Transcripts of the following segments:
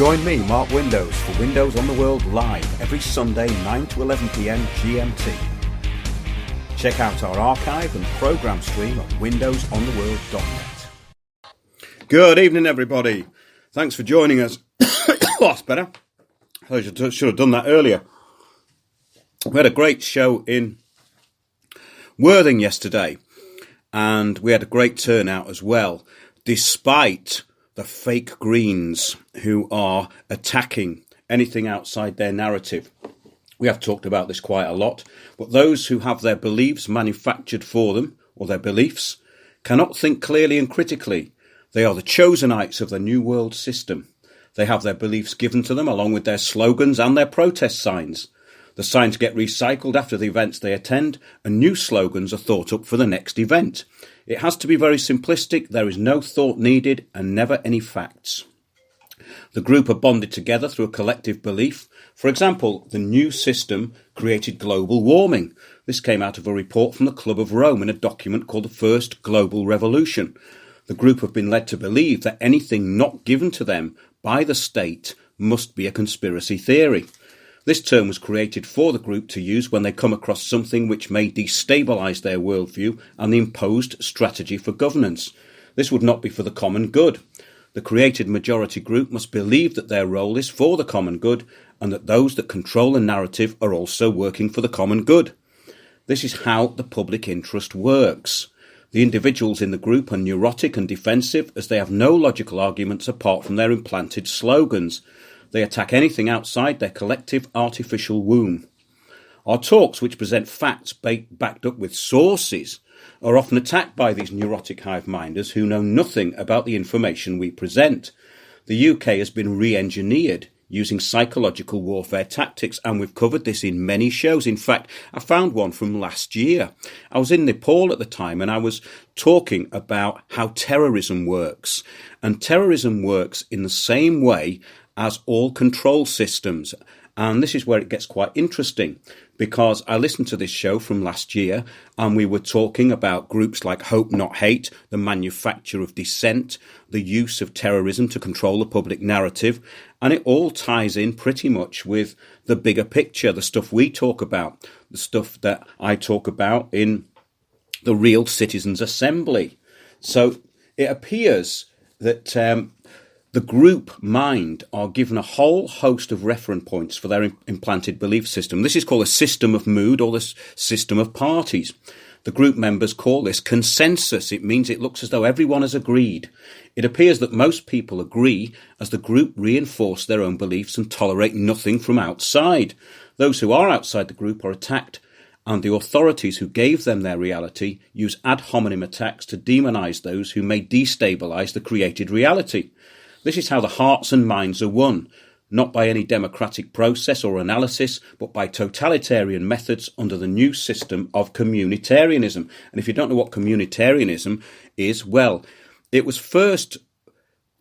Join me, Mark Windows, for Windows on the World live every Sunday 9 to 11 p.m. GMT. Check out our archive and programme stream at windowsontheworld.net. Good evening, everybody. Thanks for joining us. That's better. I should have done that earlier. We had a great show in Worthing yesterday, and we had a great turnout as well, despite the fake Greens who are attacking anything outside their narrative. We have talked about this quite a lot, but those who have their beliefs manufactured for them, or their beliefs, cannot think clearly and critically. They are the chosenites of the New World System. They have their beliefs given to them along with their slogans and their protest signs. The signs get recycled after the events they attend, and new slogans are thought up for the next event. It has to be very simplistic, there is no thought needed, and never any facts. The group are bonded together through a collective belief. For example, the new system created global warming. This came out of a report from the Club of Rome in a document called the First Global Revolution. The group have been led to believe that anything not given to them by the state must be a conspiracy theory. This term was created for the group to use when they come across something which may destabilise their worldview and the imposed strategy for governance. This would not be for the common good. The created majority group must believe that their role is for the common good and that those that control the narrative are also working for the common good. This is how the public interest works. The individuals in the group are neurotic and defensive as they have no logical arguments apart from their implanted slogans. They attack anything outside their collective artificial womb. Our talks, which present facts backed up with sources, are often attacked by these neurotic hive-minders who know nothing about the information we present. The UK has been re-engineered using psychological warfare tactics, and we've covered this in many shows. In fact, I found one from last year. I was in Nepal at the time, and I was talking about how terrorism works. And terrorism works in the same way as all control systems. And this is where it gets quite interesting, because I listened to this show from last year and we were talking about groups like Hope Not Hate, the manufacture of dissent, the use of terrorism to control the public narrative. And it all ties in pretty much with the bigger picture, the stuff we talk about, the stuff that I talk about in the Real Citizens Assembly. So it appears that the group mind are given a whole host of reference points for their implanted belief system. This is called a system of mood or the system of parties. The group members call this consensus. It means it looks as though everyone has agreed. It appears that most people agree as the group reinforce their own beliefs and tolerate nothing from outside. Those who are outside the group are attacked, and the authorities who gave them their reality use ad hominem attacks to demonise those who may destabilise the created reality. This is how the hearts and minds are won, not by any democratic process or analysis, but by totalitarian methods under the new system of communitarianism. And if you don't know what communitarianism is, well, it was first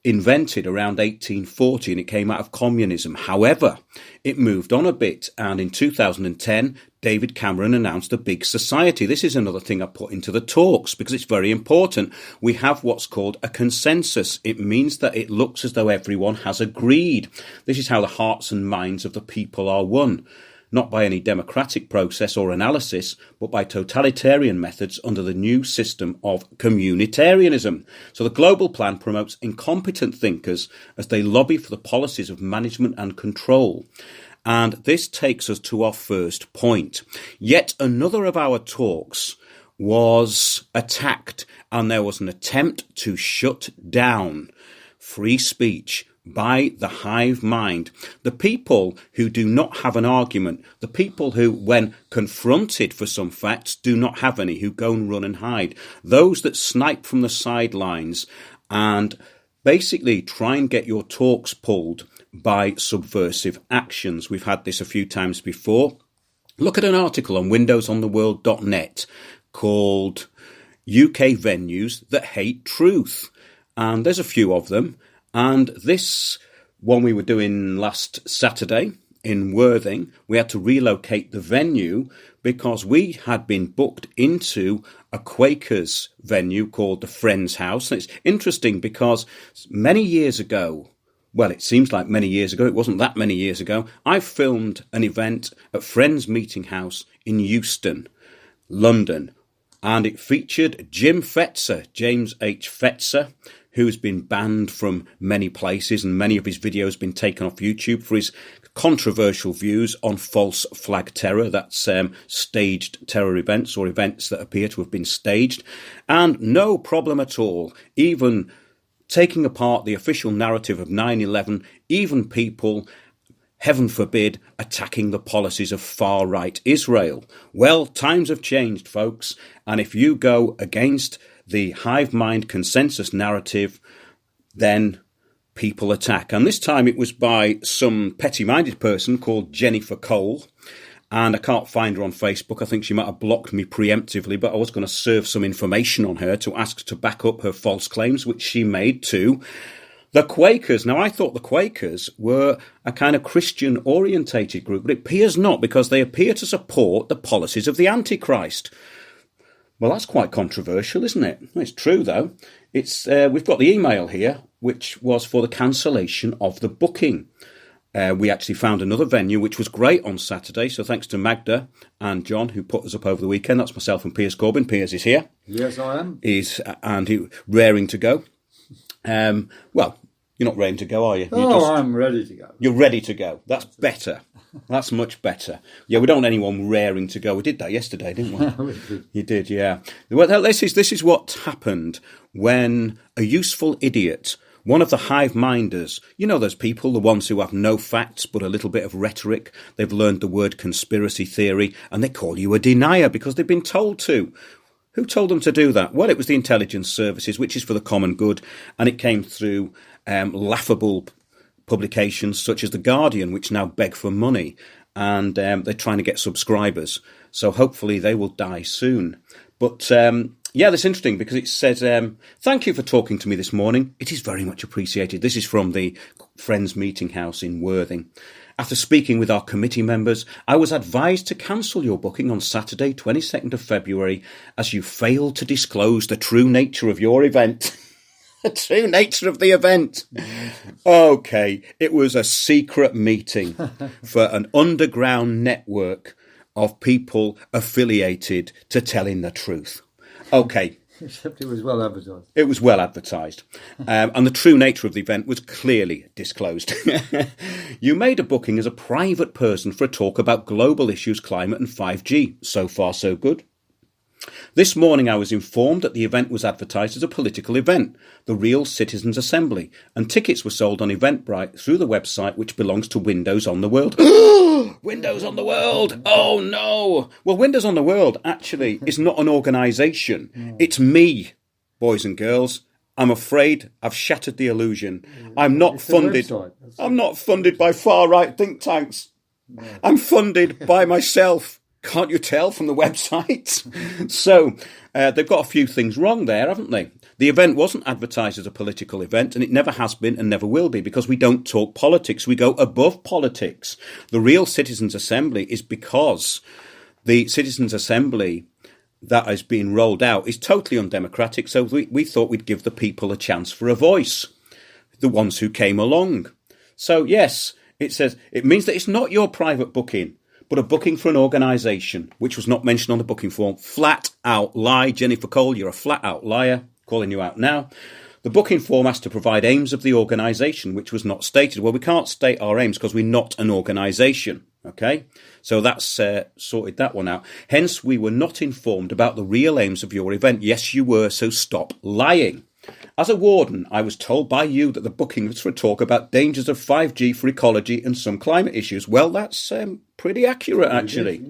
invented around 1840 and it came out of communism. However, it moved on a bit, and in 2010 David Cameron announced a big society. This is another thing I put into the talks because it's very important. We have what's called a consensus. It means that it looks as though everyone has agreed. This is how the hearts and minds of the people are won, not by any democratic process or analysis, but by totalitarian methods under the new system of communitarianism. So the global plan promotes incompetent thinkers as they lobby for the policies of management and control. And this takes us to our first point. Yet another of our talks was attacked, and there was an attempt to shut down free speech by the hive mind. The people who do not have an argument, the people who, when confronted for some facts, do not have any, who go and run and hide, those that snipe from the sidelines and basically try and get your talks pulled by subversive actions. We've had this a few times before. Look at an article on windowsontheworld.net called UK Venues That Hate Truth. And there's a few of them. And this one we were doing last Saturday in Worthing, we had to relocate the venue because we had been booked into a Quakers venue called the Friends House. And it's interesting because many years ago, well, it seems like many years ago, it wasn't that many years ago, I filmed an event at Friends Meeting House in Euston, London, and it featured James H. Fetzer, who's been banned from many places, and many of his videos have been taken off YouTube for his controversial views on false flag terror. That's staged terror events or events that appear to have been staged. And no problem at all, even taking apart the official narrative of 9/11, even people, heaven forbid, attacking the policies of far-right Israel. Well, times have changed, folks, and if you go against the hive mind consensus narrative, then people attack. And this time it was by some petty-minded person called Jennifer Cole, and I can't find her on Facebook. I think she might have blocked me preemptively, but I was going to serve some information on her to ask to back up her false claims, which she made to the Quakers. Now, I thought the Quakers were a kind of Christian-orientated group, but it appears not, because they appear to support the policies of the Antichrist. Well, that's quite controversial, isn't it? It's true, though. We've got the email here, which was for the cancellation of the booking. We actually found another venue, which was great on Saturday. So thanks to Magda and John, who put us up over the weekend. That's myself and Piers Corbin. Piers is here. Yes, I am. He's raring to go. Well, you're not raring to go, are you? I'm ready to go. You're ready to go. That's better. That's much better. Yeah, we don't want anyone raring to go. We did that yesterday, didn't we? You did, yeah. Well, this is what happened when a useful idiot, one of the hive-minders, you know those people, the ones who have no facts but a little bit of rhetoric, they've learned the word conspiracy theory, and they call you a denier because they've been told to. Who told them to do that? Well, it was the intelligence services, which is for the common good, and it came through laughable publications such as The Guardian, which now beg for money, and they're trying to get subscribers. So hopefully they will die soon. But yeah, that's interesting because it says, thank you for talking to me this morning. It is very much appreciated. This is from the Friends Meeting House in Worthing. After speaking with our committee members, I was advised to cancel your booking on Saturday, 22nd of February, as you failed to disclose the true nature of your event. The true nature of the event. Okay, it was a secret meeting for an underground network of people affiliated to telling the truth. Okay. Except it was well advertised. It was well advertised. And the true nature of the event was clearly disclosed. You made a booking as a private person for a talk about global issues, climate and 5G. So far, so good. This morning I was informed that the event was advertised as a political event, the Real Citizens Assembly, and tickets were sold on Eventbrite through the website which belongs to Windows on the World. Windows on the World! Oh no! Well, Windows on the World actually is not an organisation. No. It's me, boys and girls. I'm afraid I've shattered the illusion. I'm not funded. I'm not funded by far-right think tanks. No. I'm funded by myself. Can't you tell from the website? So they've got a few things wrong there, haven't they? The event wasn't advertised as a political event, and it never has been and never will be, because we don't talk politics. We go above politics. The Real Citizens Assembly is because the Citizens Assembly that is being rolled out is totally undemocratic, so we thought we'd give the people a chance for a voice, the ones who came along. So, yes, it says it means that it's not your private booking, but a booking for an organisation, which was not mentioned on the booking form. Flat out lie. Jennifer Cole, you're a flat out liar. Calling you out now. The booking form has to provide aims of the organisation, which was not stated. Well, we can't state our aims because we're not an organisation. Okay? So that's sorted that one out. Hence, we were not informed about the real aims of your event. Yes, you were, so stop lying. As a warden, I was told by you that the booking was for a talk about dangers of 5G for ecology and some climate issues. Well, that's pretty accurate, actually.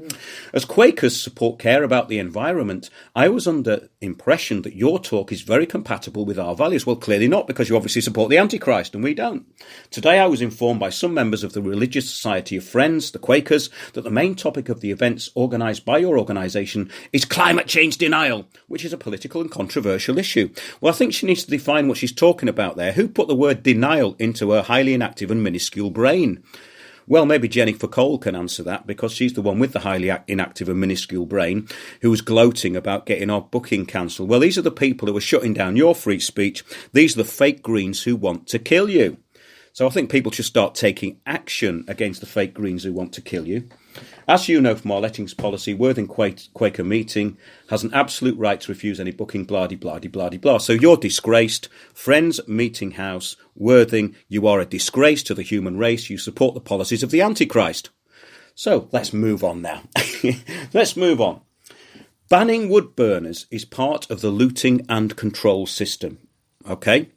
As Quakers support care about the environment, I was under impression that your talk is very compatible with our values. Well, clearly not, because you obviously support the Antichrist, and we don't. Today I was informed by some members of the Religious Society of Friends, the Quakers, that the main topic of the events organised by your organisation is climate change denial, which is a political and controversial issue. Well, I think she needs to define what she's talking about there. Who put the word denial into her highly inactive and minuscule brain? Well, maybe Jennifer Cole can answer that, because she's the one with the highly inactive and minuscule brain who was gloating about getting our booking cancelled. Well, these are the people who are shutting down your free speech. These are the fake Greens who want to kill you. So I think people should start taking action against the fake Greens who want to kill you. As you know from our lettings policy, Worthing Quaker Meeting has an absolute right to refuse any booking, blah-de-blah-de-blah-de-blah. So you're disgraced. Friends Meeting House, Worthing, you are a disgrace to the human race. You support the policies of the Antichrist. So let's move on now. Let's move on. Banning wood burners is part of the looting and control system. Okay?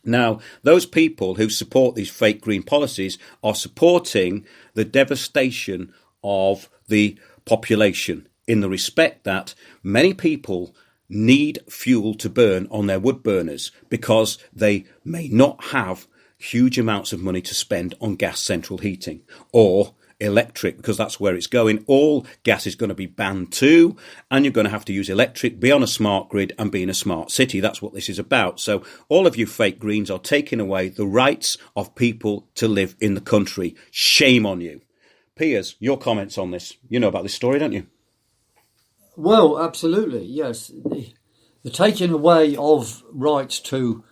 Now, those people who support these fake green policies are supporting the devastation of the population in the respect that many people need fuel to burn on their wood burners because they may not have huge amounts of money to spend on gas central heating or electric, because that's where it's going. All gas is going to be banned too, and you're going to have to use electric, be on a smart grid and be in a smart city. That's what this is about. So all of you fake Greens are taking away the rights of people to live in the country. Shame on you. Piers, your comments on this. You know about this story, don't you? Well, absolutely, yes. The taking away of rights to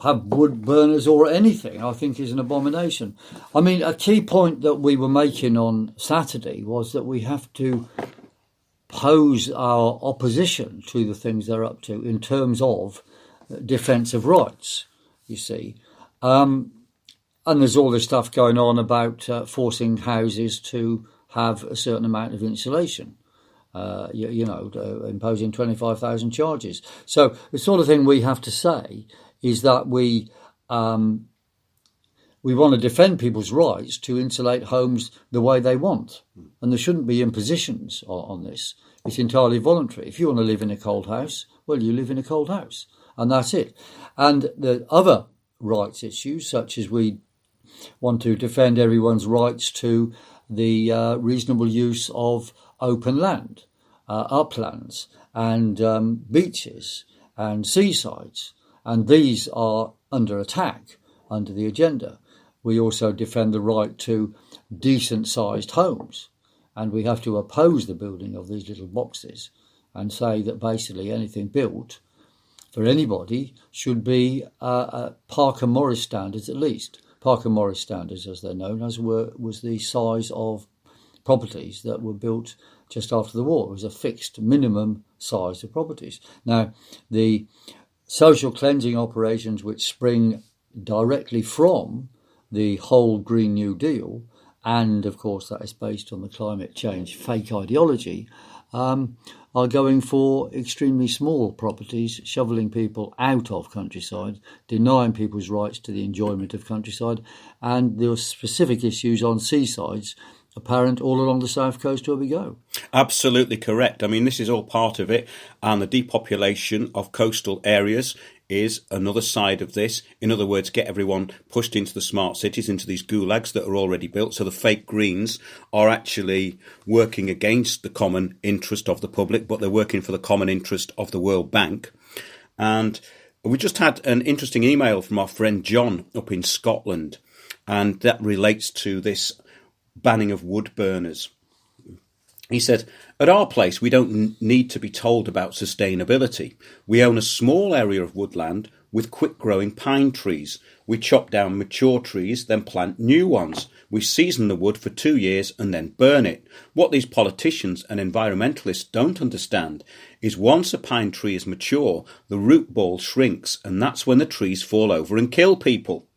have wood burners or anything, I think is an abomination. I mean, a key point that we were making on Saturday was that we have to pose our opposition to the things they're up to in terms of defence of rights, you see. And there's all this stuff going on about forcing houses to have a certain amount of insulation. Imposing 25,000 charges. So the sort of thing we have to say is that we want to defend people's rights to insulate homes the way they want. And there shouldn't be impositions on this. It's entirely voluntary. If you want to live in a cold house, well, you live in a cold house. And that's it. And the other rights issues, such as we want to defend everyone's rights to the reasonable use of open land, uplands and beaches and seasides. And these are under attack under the agenda. We also defend the right to decent-sized homes. And we have to oppose the building of these little boxes and say that basically anything built for anybody should be Parker Morris standards at least. Parker Morris standards, as they're known, was the size of properties that were built just after the war. It was a fixed minimum size of properties. Now, the social cleansing operations which spring directly from the whole Green New Deal, and of course that is based on the climate change fake ideology, are going for extremely small properties, shoveling people out of countryside, denying people's rights to the enjoyment of countryside, and there are specific issues on seasides apparent all along the south coast where we go. Absolutely correct. I mean, this is all part of it, and the depopulation of coastal areas is another side of this. In other words, get everyone pushed into the smart cities, into these gulags that are already built. So the fake Greens are actually working against the common interest of the public, but they're working for the common interest of the World Bank. And we just had an interesting email from our friend John up in Scotland, and that relates to this banning of wood burners. He said, at our place, we don't need to be told about sustainability. We own a small area of woodland with quick-growing pine trees. We chop down mature trees, then plant new ones. We season the wood for 2 years and then burn it. What these politicians and environmentalists don't understand is once a pine tree is mature, the root ball shrinks, and that's when the trees fall over and kill people.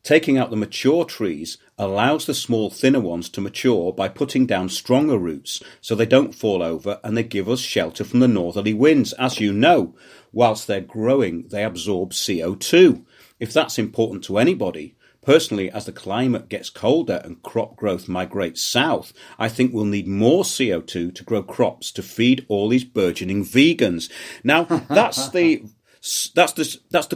Taking out the mature trees allows the small, thinner ones to mature by putting down stronger roots so they don't fall over and they give us shelter from the northerly winds. As you know, whilst they're growing, they absorb CO2. If that's important to anybody, personally, as the climate gets colder and crop growth migrates south, I think we'll need more CO2 to grow crops to feed all these burgeoning vegans. Now, that's the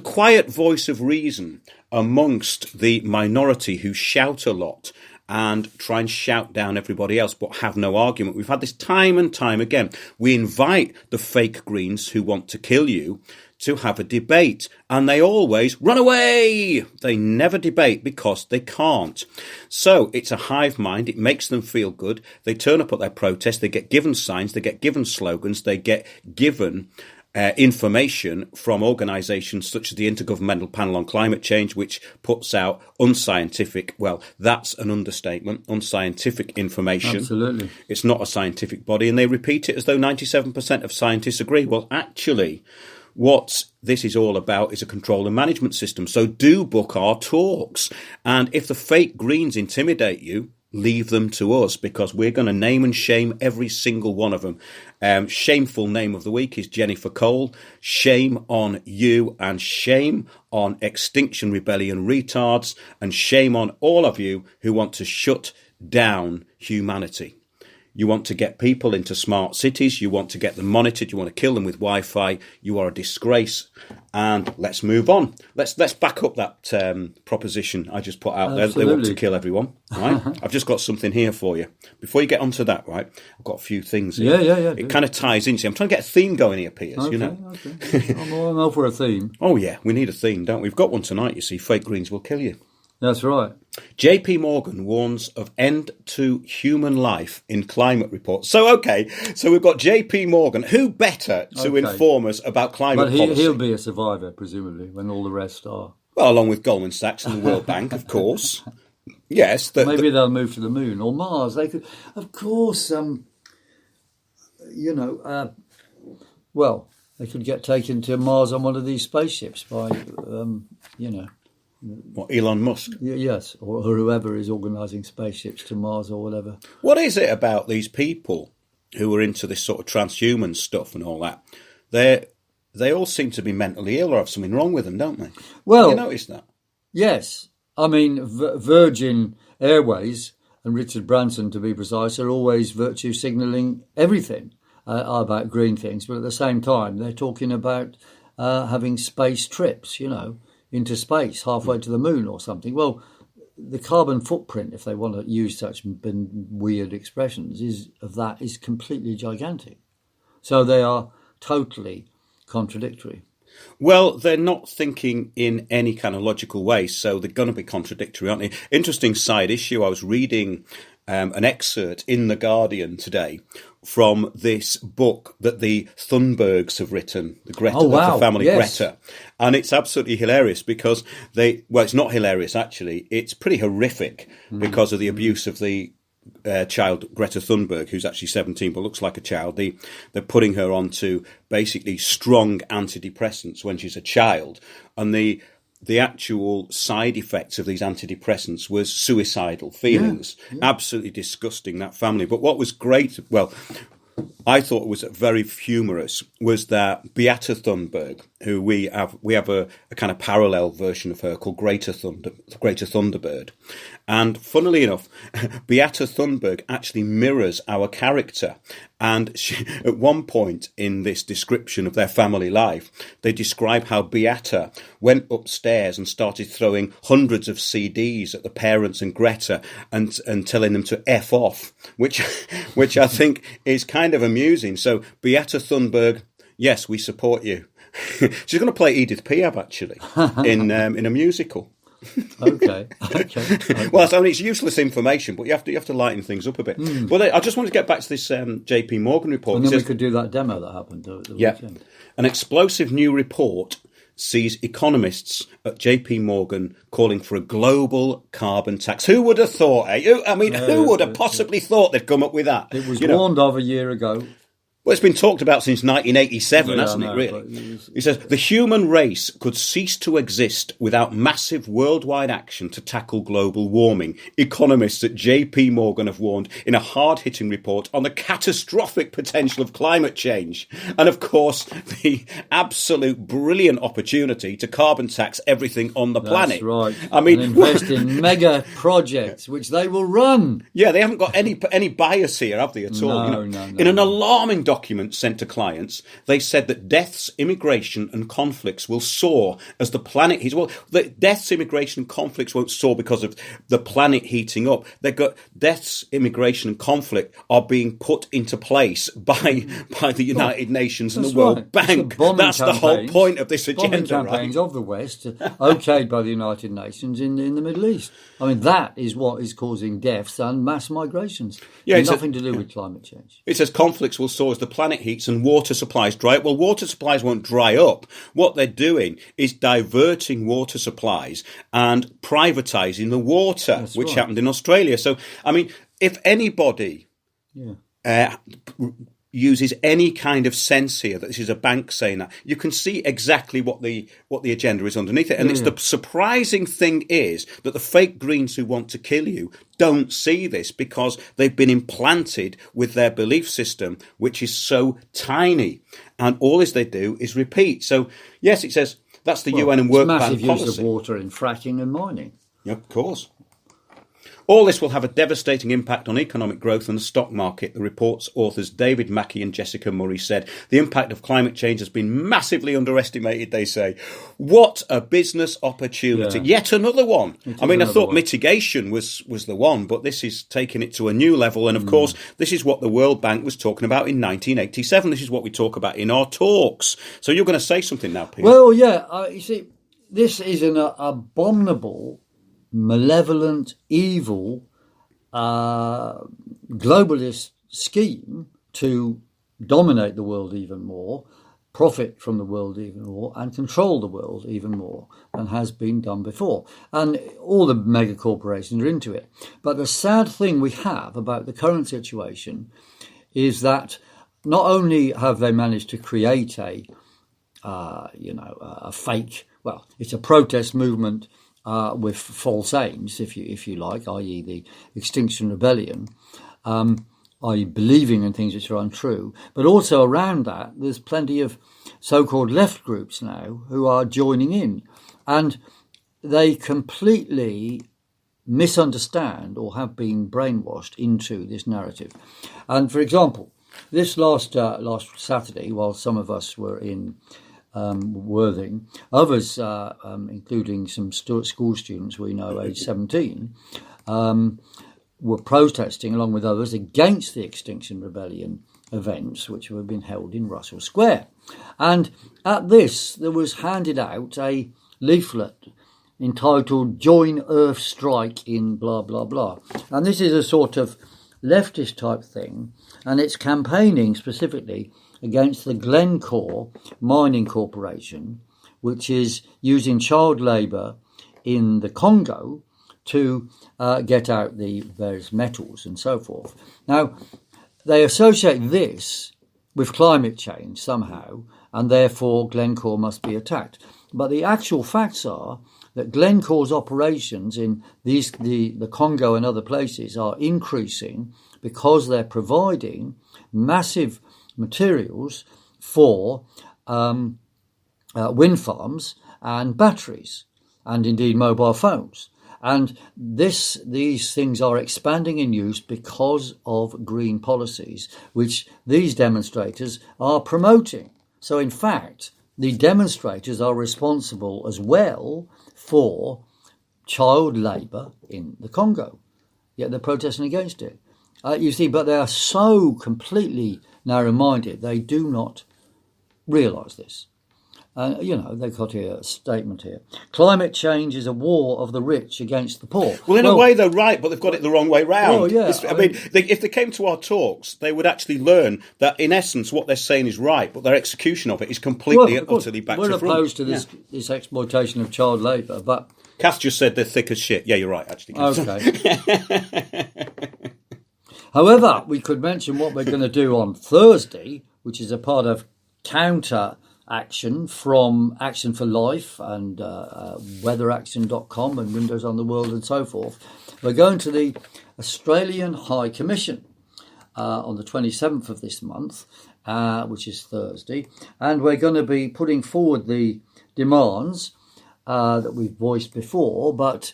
quiet voice of reason amongst the minority who shout a lot and try and shout down everybody else but have no argument. We've had this time and time again. We invite the fake Greens who want to kill you to have a debate, and they always run away. They never debate because they can't. So it's a hive mind. It makes them feel good. They turn up at their protest. They get given signs. They get given slogans. They get given information from organisations such as the Intergovernmental Panel on Climate Change, which puts out unscientific, well, that's an understatement, unscientific information. Absolutely. It's not a scientific body, and they repeat it as though 97% of scientists agree. Well, actually, what this is all about is a control and management system. So do book our talks. And if the fake Greens intimidate you, leave them to us, because we're going to name and shame every single one of them. Shameful name of the week is Jennifer Cole. Shame on you, and shame on Extinction Rebellion retards, and shame on all of you who want to shut down humanity. You want to get people into smart cities. You want to get them monitored. You want to kill them with Wi-Fi. You are a disgrace. And let's move on. Let's back up that proposition I just put out there. They want to kill everyone. Right? I've just got something here for you. Before you get onto that, right? I've got a few things here. Yeah. It kind of ties into. I'm trying to get a theme going here, Piers. Okay, you know. Okay. I'm all for a theme. Oh yeah, we need a theme, don't we? We've got one tonight. You see, fake Greens will kill you. That's right. JP Morgan warns of end to human life in climate report. So we've got JP Morgan. Who better to inform us about climate policy? But he'll be a survivor, presumably, when all the rest are. Well, along with Goldman Sachs and the World Bank, of course. Yes. Maybe they'll move to the moon or Mars. They could, of course, well, they could get taken to Mars on one of these spaceships by, What, Elon Musk? Yes, or whoever is organising spaceships to Mars or whatever. What is it about these people who are into this sort of transhuman stuff and all that? They all seem to be mentally ill or have something wrong with them, don't they? Well, have you noticed that? Yes. I mean, Virgin Airways and Richard Branson, to be precise, are always virtue signalling everything about green things. But at the same time, they're talking about having space trips, into space, halfway to the moon or something. Well, the carbon footprint, if they want to use such weird expressions, is completely gigantic. So they are totally contradictory. Well, they're not thinking in any kind of logical way, so they're going to be contradictory, aren't they? Interesting side issue. I was reading an excerpt in The Guardian today from this book that the Sundbergs have written, the family yes. Greta. And it's absolutely hilarious because it's not hilarious, actually. It's pretty horrific because of the abuse of the child, Greta Thunberg, who's actually 17 but looks like a child. They're putting her onto basically strong antidepressants when she's a child. And the actual side effects of these antidepressants was suicidal feelings. Yeah. Absolutely disgusting, that family. But what was great, well, I thought was very humorous, was that Beata Thunberg, who we have a kind of parallel version of her called Greta Thunderbird. And funnily enough, Beata Thunberg actually mirrors our character. And at one point in this description of their family life, they describe how Beata went upstairs and started throwing hundreds of CDs at the parents and Greta and telling them to F off, which I think is kind of amusing. So Beata Thunberg, yes, we support you. She's going to play Edith Piaf, actually, in a musical. Okay. Well, I mean, it's useless information, but you have to lighten things up a bit. Well, I just want to get back to this JP Morgan report. And then we could do that demo that happened at the weekend. An explosive new report sees economists at JP Morgan calling for a global carbon tax. Who would have thought? Who would have possibly thought they'd come up with that? It was warned of a year ago. Well, it's been talked about since 1987, hasn't it, really? He says, the human race could cease to exist without massive worldwide action to tackle global warming. Economists at JP Morgan have warned in a hard-hitting report on the catastrophic potential of climate change. And, of course, the absolute brilliant opportunity to carbon tax everything on the planet. That's right. I mean, and invest in mega projects, which they will run. Yeah, they haven't got any bias here, have they, at all? No. In an alarming document sent to clients, they said that deaths, immigration and conflicts will soar as the planet heats. Well, the deaths, immigration and conflicts won't soar because of the planet heating up. They've got deaths, immigration and conflict are being put into place by the United Nations and the World Bank. That's the whole point of this agenda, campaigns of the West, okayed by the United Nations in the Middle East. I mean, that is what is causing deaths and mass migrations. Nothing to do with climate change. It says conflicts will soar as the planet heats and water supplies dry up. Well, water supplies won't dry up. What they're doing is diverting water supplies and privatising the water, which happened in Australia. So, I mean, if anybody uses any kind of sense here that this is a bank saying that, you can see exactly what the agenda is underneath it. And it's the surprising thing is that the fake Greens who want to kill you don't see this because they've been implanted with their belief system, which is so tiny. And all they do is repeat. So, yes, it says that's the UN and World Bank policy. Massive use of water in fracking and mining. Yeah, of course. All this will have a devastating impact on economic growth and the stock market, the report's authors David Mackey and Jessica Murray said. The impact of climate change has been massively underestimated, they say. What a business opportunity. Yeah. Yet another one. I mean, I thought mitigation was the one, but this is taking it to a new level. And, of course, this is what the World Bank was talking about in 1987. This is what we talk about in our talks. So you're going to say something now, Peter? Well, yeah. You see, this is an abominable, malevolent, evil, globalist scheme to dominate the world even more, profit from the world even more, and control the world even more than has been done before. And all the mega corporations are into it. But the sad thing we have about the current situation is that not only have they managed to create a fake, well, it's a protest movement with false aims, if you like, i.e. the Extinction Rebellion, i.e. believing in things which are untrue. But also around that, there's plenty of so-called left groups now who are joining in. And they completely misunderstand or have been brainwashed into this narrative. And, for example, this last Saturday, while some of us were in Worthing, others, including some school students we know, aged 17, were protesting along with others against the Extinction Rebellion events which have been held in Russell Square. And at this, there was handed out a leaflet entitled "Join Earth Strike in blah, blah, blah." And this is a sort of leftist type thing, and it's campaigning specifically against the Glencore Mining Corporation, which is using child labour in the Congo to get out the various metals and so forth. Now, they associate this with climate change somehow, and therefore Glencore must be attacked. But the actual facts are that Glencore's operations in the Congo and other places are increasing because they're providing massive materials for wind farms and batteries, and indeed mobile phones. And these things are expanding in use because of green policies, which these demonstrators are promoting. So, in fact, the demonstrators are responsible as well for child labour in the Congo, yet they're protesting against it. You see, but they are so completely narrow-minded, they do not realise this. They've got here a statement here. Climate change is a war of the rich against the poor. Well, in a way, they're right, but they've got it the wrong way round. Well, yeah, if they came to our talks, they would actually learn that, in essence, what they're saying is right, but their execution of it is completely and utterly back to front. We're opposed to this exploitation of child labour, but... Cass just said they're thick as shit. Yeah, you're right, actually. Okay. However, we could mention what we're going to do on Thursday, which is a part of counter action from Action for Life and weatheraction.com and Windows on the World and so forth. We're going to the Australian High Commission on the 27th of this month, which is Thursday, and we're going to be putting forward the demands that we've voiced before, but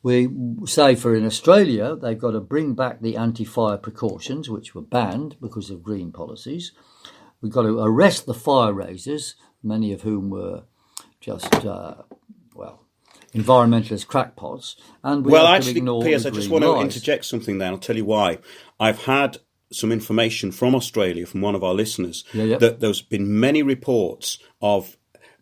we say for in Australia, they've got to bring back the anti-fire precautions, which were banned because of green policies. We've got to arrest the fire raisers, many of whom were just, environmentalist crackpots. And we have to ignore Piers, I just want to interject something there, and I'll tell you why. I've had some information from Australia, from one of our listeners, that there's been many reports of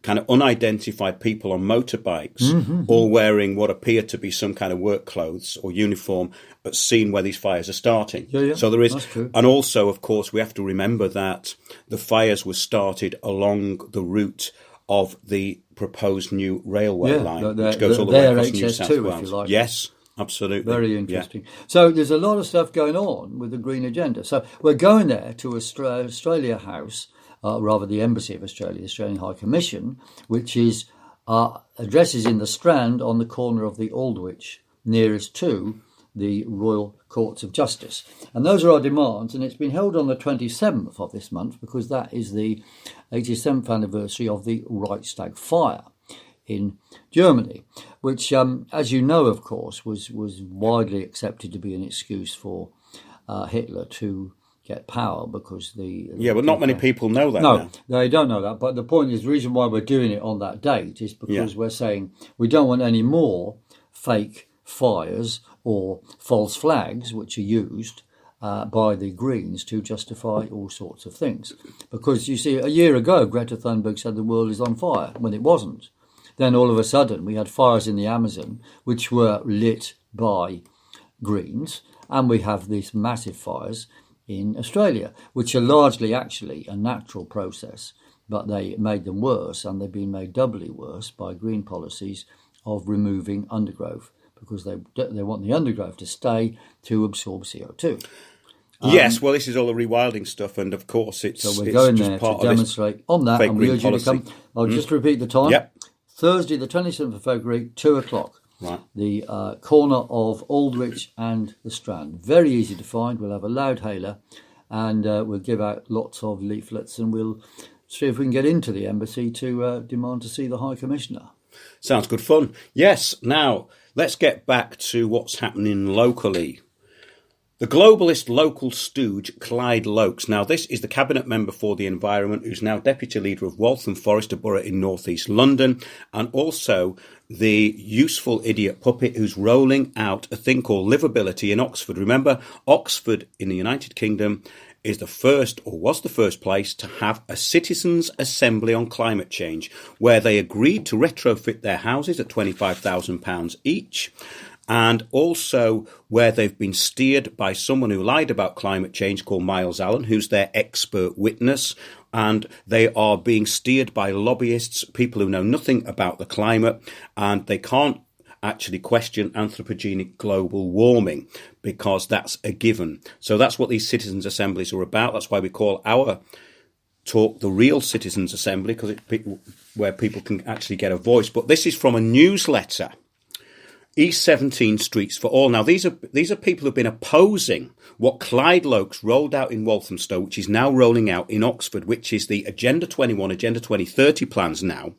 kind of unidentified people on motorbikes, all wearing what appear to be some kind of work clothes or uniform, seen where these fires are starting. Yeah, so there is, that's true. And also, of course, we have to remember that the fires were started along the route of the proposed new railway line, which goes all the way across New South Wales. If you like. Yes, absolutely. Very interesting. Yeah. So there's a lot of stuff going on with the Green Agenda. So we're going there to Australia House, rather the Embassy of Australia, the Australian High Commission, which is addresses in the Strand on the corner of the Aldwych, nearest to the Royal Courts of Justice. And those are our demands, and it's been held on the 27th of this month because that is the 87th anniversary of the Reichstag fire in Germany, which, as you know, of course, was widely accepted to be an excuse for Hitler to get power because but not many people know that. No, now. They don't know that. But the point is, the reason why we're doing it on that date is because we're saying we don't want any more fake fires or false flags which are used by the Greens to justify all sorts of things. Because, you see, a year ago, Greta Thunberg said the world is on fire when it wasn't. Then all of a sudden we had fires in the Amazon which were lit by Greens, and we have these massive fires in Australia, which are largely actually a natural process, but they made them worse, and they've been made doubly worse by Green policies of removing undergrowth, because they want the undergrowth to stay to absorb CO2. Yes, well, this is all the rewilding stuff, and of course so we're going there to demonstrate on that, and we urge you to come. I'll just repeat the time. Yep. Thursday, the 27th of February, 2:00. Right. The corner of Aldwych and the Strand. Very easy to find. We'll have a loud hailer, and we'll give out lots of leaflets, and we'll see if we can get into the embassy to demand to see the High Commissioner. Sounds good fun. Yes, now let's get back to what's happening locally. The globalist local stooge, Clyde Loucks. Now, this is the cabinet member for the environment who's now deputy leader of Waltham Forest, a borough in northeast London, and also the useful idiot puppet who's rolling out a thing called livability in Oxford. Remember, Oxford in the United Kingdom is the first, or was the first place, to have a citizens' assembly on climate change, where they agreed to retrofit their houses at £25,000 each, and also where they've been steered by someone who lied about climate change called Miles Allen, who's their expert witness, and they are being steered by lobbyists, people who know nothing about the climate, and they can't actually question anthropogenic global warming because that's a given. So that's what these citizens' assemblies are about. That's why we call our talk the real citizens' assembly, because it's where people can actually get a voice. But this is from a newsletter, E17 Streets for All. Now, these are people who've been opposing what Clyde Loucks rolled out in Walthamstow, which is now rolling out in Oxford, which is the Agenda 21, Agenda 2030 plans now,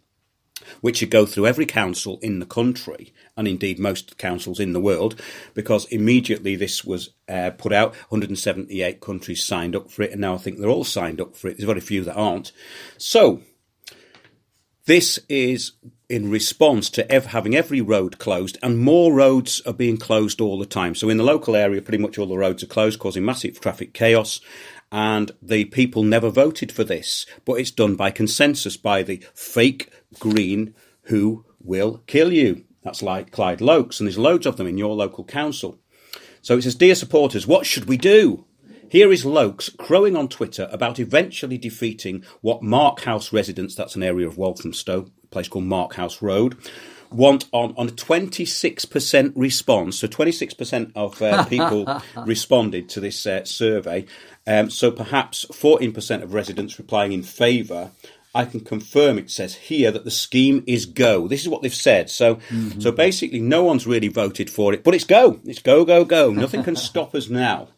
which should go through every council in the country, and indeed most councils in the world, because immediately this was put out, 178 countries signed up for it, and now I think they're all signed up for it. There's very few that aren't. So this is in response to having every road closed, and more roads are being closed all the time. So in the local area, pretty much all the roads are closed, causing massive traffic chaos. And the people never voted for this, but it's done by consensus by the fake Green who will kill you. That's like Clyde Loucks, and there's loads of them in your local council. So it says, "Dear supporters, what should we do? Here is Loucks crowing on Twitter about eventually defeating what Mark House residents," that's an area of Walthamstow, a place called Mark House Road, want on a 26% response. So 26% of people responded to this survey. So perhaps 14% of residents replying in favour. I can confirm, it says here, that the scheme is go. This is what they've said. So so basically no one's really voted for it, but it's go. It's go, go, go. Nothing can stop us now.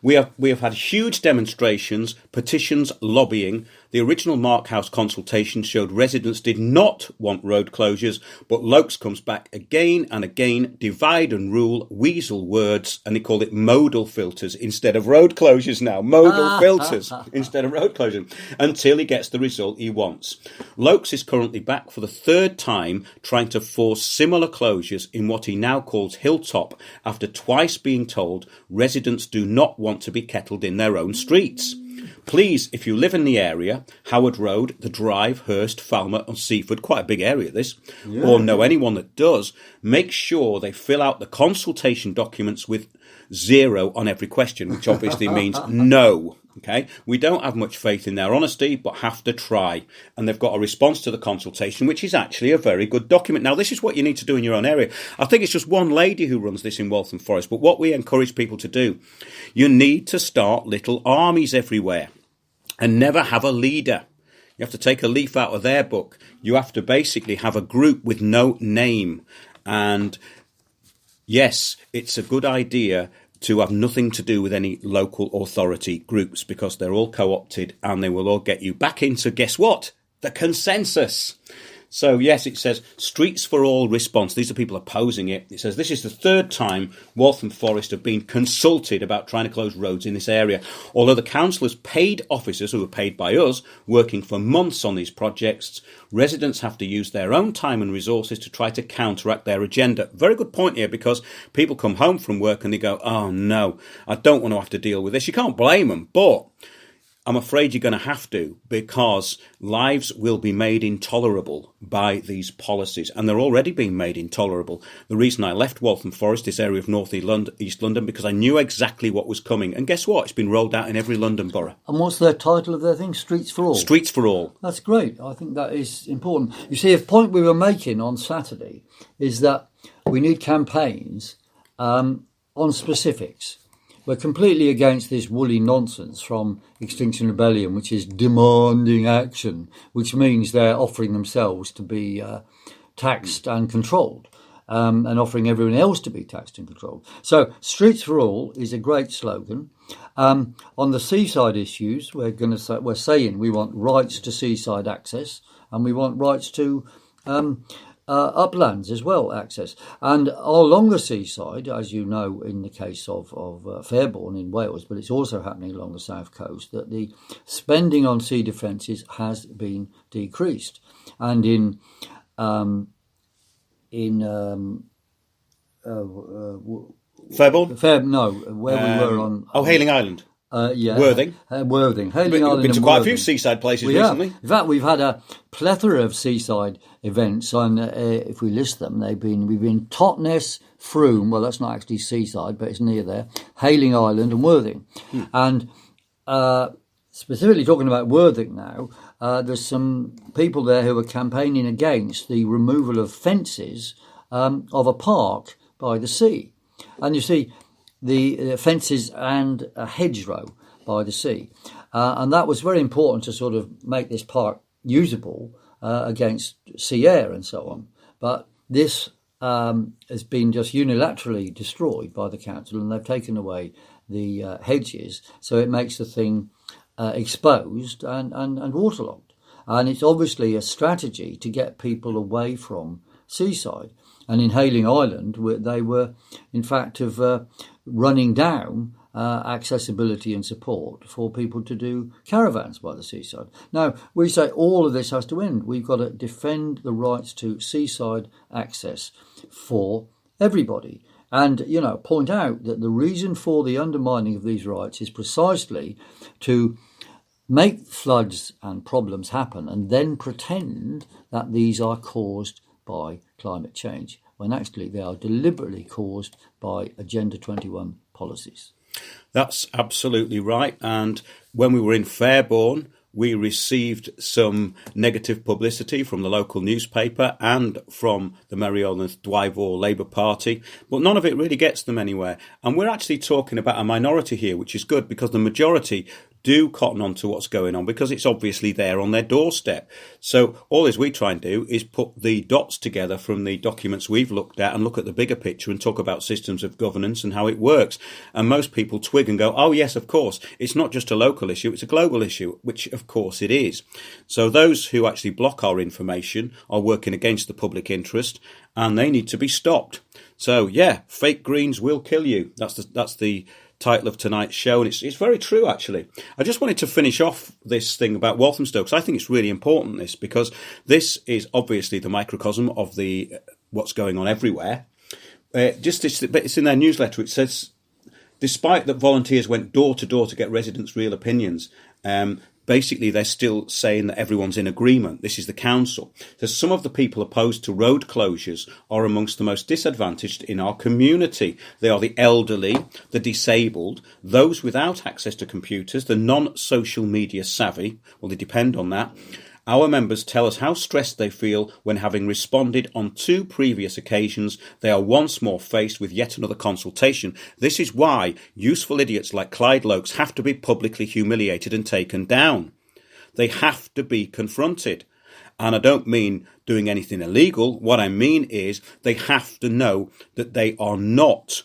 We have had huge demonstrations, petitions, lobbying. The original Mark House consultation showed residents did not want road closures, but Loucks comes back again and again, divide and rule, weasel words, and they call it modal filters instead of road closures now. Modal filters instead of road closures, until he gets the result he wants. Loucks is currently back for the third time trying to force similar closures in what he now calls Hilltop, after twice being told residents do not want to be kettled in their own streets. Please, if you live in the area, Howard Road, The Drive, Hurst, Falmer and Seaford, quite a big area this, or know anyone that does, make sure they fill out the consultation documents with 0 on every question, which obviously means no. Okay, we don't have much faith in their honesty, but have to try. And they've got a response to the consultation, which is actually a very good document. Now, this is what you need to do in your own area. I think it's just one lady who runs this in Waltham Forest, but what we encourage people to do, you need to start little armies everywhere and never have a leader. You have to take a leaf out of their book. You have to basically have a group with no name. And yes, it's a good idea to have nothing to do with any local authority groups, because they're all co-opted and they will all get you back into, guess what? The consensus. So, yes, it says Streets for All response. These are people opposing it. It says this is the third time Waltham Forest have been consulted about trying to close roads in this area. Although the councillors paid officers who are paid by us working for months on these projects, residents have to use their own time and resources to try to counteract their agenda. Very good point here, because people come home from work and they go, oh no, I don't want to have to deal with this. You can't blame them, but I'm afraid you're going to have to, because lives will be made intolerable by these policies, and they're already being made intolerable. The reason I left Waltham Forest, this area of North East London, because I knew exactly what was coming. And guess what? It's been rolled out in every London borough. And what's the title of their thing? Streets for All? Streets for All. That's great. I think that is important. You see, a point we were making on Saturday is that we need campaigns on specifics. We're completely against this woolly nonsense from Extinction Rebellion, which is demanding action, which means they're offering themselves to be taxed and controlled, and offering everyone else to be taxed and controlled. So Streets for All is a great slogan. On the seaside issues, we're saying we want rights to seaside access, and we want rights to uplands as well, access. And along the seaside, as you know, in the case of Fairbourne in Wales, but it's also happening along the south coast, that the spending on sea defences has been decreased. And in Fairbourne? Where we were on... Hayling Island. Worthing. Worthing. Hayling Island. We've been to quite a few seaside places recently. In fact, we've had a plethora of seaside events, and if we list them, we've been Totnes, Frome. Well, that's not actually seaside, but it's near there. Hayling Island and Worthing. And specifically talking about Worthing now, there's some people there who are campaigning against the removal of fences of a park by the sea. And you see, the fences and a hedgerow by the sea. And that was very important to sort of make this park usable against sea air and so on. But this has been just unilaterally destroyed by the council, and they've taken away the hedges, so it makes the thing exposed and waterlogged. And it's obviously a strategy to get people away from seaside. And in Hayling Island, they were, in fact, running down accessibility and support for people to do caravans by the seaside. Now, we say all of this has to end. We've got to defend the rights to seaside access for everybody. And, point out that the reason for the undermining of these rights is precisely to make floods and problems happen and then pretend that these are caused by climate change, when actually they are deliberately caused by Agenda 21 policies. That's absolutely right. And when we were in Fairbourne, we received some negative publicity from the local newspaper and from the Merioneth Dwyfor Labour Party, but none of it really gets them anywhere. And we're actually talking about a minority here, which is good, because the majority do cotton on to what's going on, because it's obviously there on their doorstep. So all as we try and do is put the dots together from the documents we've looked at and look at the bigger picture and talk about systems of governance and how it works. And most people twig and go, oh yes, of course, it's not just a local issue, it's a global issue, which of course it is. So those who actually block our information are working against the public interest, and they need to be stopped. So yeah, fake greens will kill you. That's the title of tonight's show, and it's very true, actually. I just wanted to finish off this thing about Walthamstow, because I think it's really important, because this is obviously the microcosm of what's going on everywhere. It's in their newsletter. It says despite that volunteers went door to door to get residents' real opinions, basically they're still saying that everyone's in agreement. This is the council. So some of the people opposed to road closures are amongst the most disadvantaged in our community. They are the elderly, the disabled, those without access to computers, the non-social media savvy. Well, they depend on that. Our members tell us how stressed they feel when, having responded on 2 previous occasions, they are once more faced with yet another consultation. This is why useful idiots like Clyde Loucks have to be publicly humiliated and taken down. They have to be confronted. And I don't mean doing anything illegal. What I mean is they have to know that they are not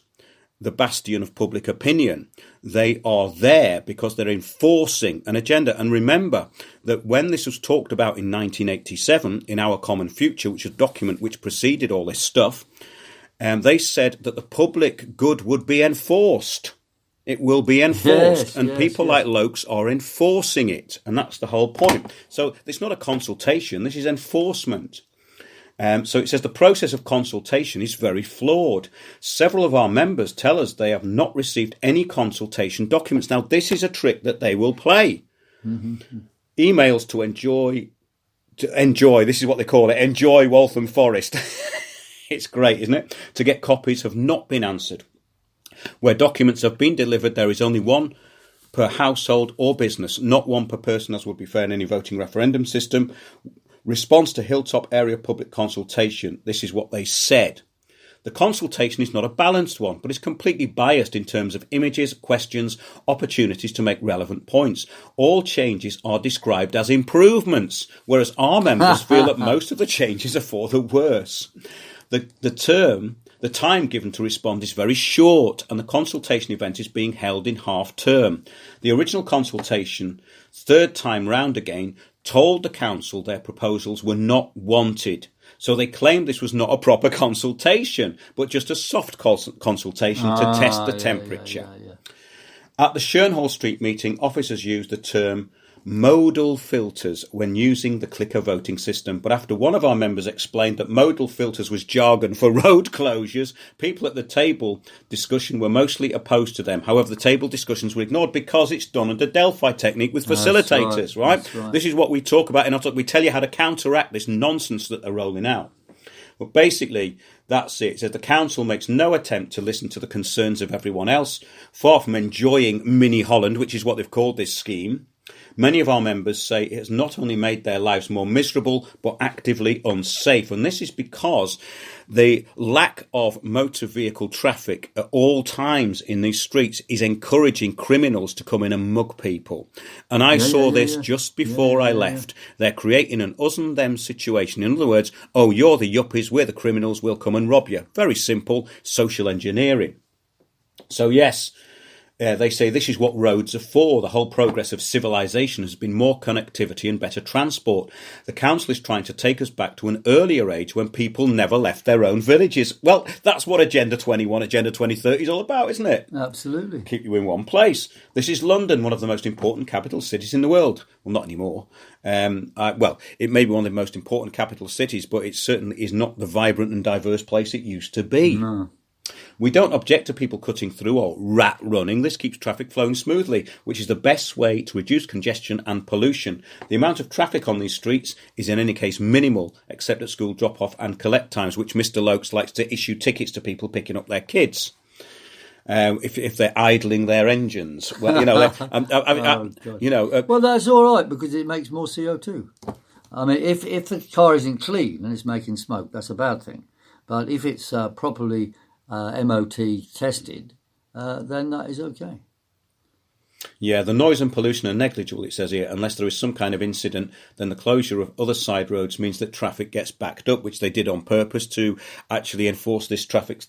the bastion of public opinion. They are there because they're enforcing an agenda. And remember that when this was talked about in 1987 in Our Common Future, which is a document which preceded all this stuff, they said that the public good would be enforced. It will be enforced. And people like Loucks are enforcing it. And that's the whole point. So it's not a consultation. This is enforcement. So it says the process of consultation is very flawed. Several of our members tell us they have not received any consultation documents. Now, this is a trick that they will play. Mm-hmm. Emails to enjoy, this is what they call it, enjoy Waltham Forest. It's great, isn't it? To get copies have not been answered. Where documents have been delivered, there is only one per household or business, not one per person, as would be fair in any voting referendum system. Response to Hilltop Area Public Consultation. This is what they said. The consultation is not a balanced one, but it's completely biased in terms of images, questions, opportunities to make relevant points. All changes are described as improvements, whereas our members feel that most of the changes are for the worse. The time given to respond is very short, and the consultation event is being held in half term. The original consultation, 3rd time round again, told the council their proposals were not wanted. So they claimed this was not a proper consultation, but just a soft consultation to test the temperature. At the Shernhall Street meeting, officers used the term modal filters when using the clicker voting system. But after one of our members explained that modal filters was jargon for road closures, people at the table discussion were mostly opposed to them. However, the table discussions were ignored because it's done under Delphi technique with facilitators, right? This is what we talk about in our talk. We tell you how to counteract this nonsense that they're rolling out. But basically, that's it. It says the council makes no attempt to listen to the concerns of everyone else, far from enjoying Mini Holland, which is what they've called this scheme. Many of our members say it has not only made their lives more miserable, but actively unsafe. And this is because the lack of motor vehicle traffic at all times in these streets is encouraging criminals to come in and mug people. And I saw this just before I left. They're creating an us and them situation. In other words, oh, you're the yuppies, we're the criminals, we'll come and rob you. Very simple social engineering. So yes, they say this is what roads are for. The whole progress of civilization has been more connectivity and better transport. The council is trying to take us back to an earlier age when people never left their own villages. Well, that's what Agenda 21, Agenda 2030 is all about, isn't it? Absolutely. Keep you in one place. This is London, one of the most important capital cities in the world. Well, not anymore. Well, it may be one of the most important capital cities, but it certainly is not the vibrant and diverse place it used to be. No. We don't object to people cutting through or rat running. This keeps traffic flowing smoothly, which is the best way to reduce congestion and pollution. The amount of traffic on these streets is in any case minimal, except at school drop-off and collect times, which Mr. Loucks likes to issue tickets to people picking up their kids. If they're idling their engines. Well, you know, well, that's all right because it makes more CO2. I mean, if the car isn't clean and it's making smoke, that's a bad thing. But if it's properly MOT tested, then that is okay. Yeah, the noise and pollution are negligible, it says here. Unless there is some kind of incident, then the closure of other side roads means that traffic gets backed up, which they did on purpose to actually enforce this traffic